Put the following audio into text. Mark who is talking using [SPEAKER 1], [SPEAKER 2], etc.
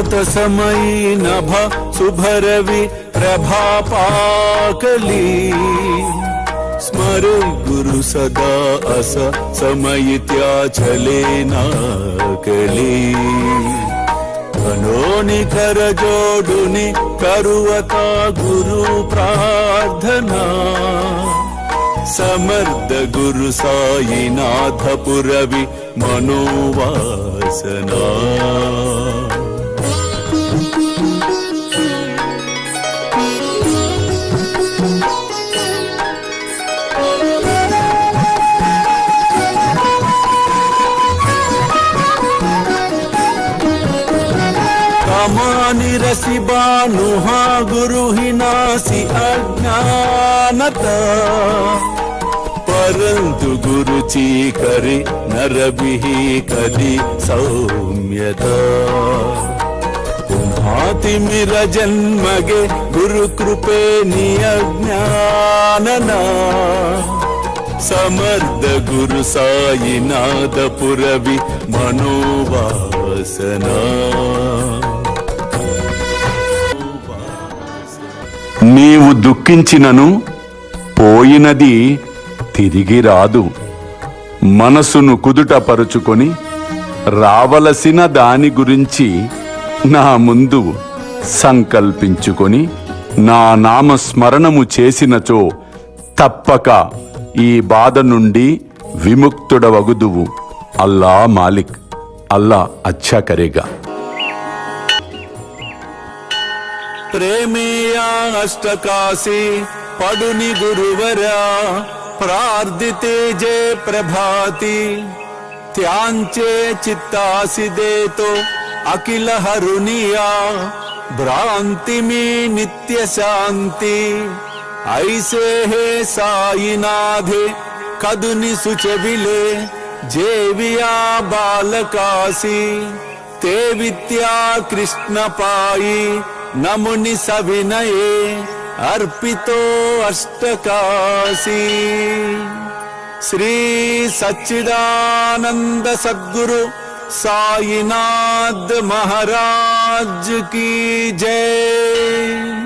[SPEAKER 1] प्रातसमयी नभ शुभरवि प्रभापाकली स्मरे गुरु सदा अस समयित्या चले नाकली कनोनि कर जोडुनि करुवता गुरु प्रार्थना समर्थ गुरु साईनाथ पुरवि मनोवासना कामानि रसि बानुहा गुरु हिनासि अज्ञानता परंतु गुरुची करी नरबिही कली सौम्यता तुम्हाति मिर जन्मगे गुरु कृपे नियज्ञानना समर्थ गुरु साईनाथ पुरवि मनोवासना నీవు దుఃఖించినను పోయినది తిరిగి రాదు. మనసును కుదుటపరుచుకొని రావలసిన దాని గురించి నా ముందు సంకల్పించుకొని నా నామస్మరణము చేసినచో తప్పక ఈ బాధ నుండి విముక్తుడవగుదువు. అల్లా మాలిక్, అల్లా అచ్చా కరేగా. प्रेमेया अष्टकाशी पडुनि गुरुवरा प्रार्थिते जे प्रभाती त्यांचे चित्तासी देतो अखिल हरुनिया भ्रांति में नित्य शांति ऐसे हे साईनाथे कदुनि सुचविले जेविया बालकासी ते विद्या कृष्ण पाई नमुनि सविनये अर्पितो अष्टकाशी श्री सच्चिदानंद सद्गुरु साईनाथ महाराज की जय।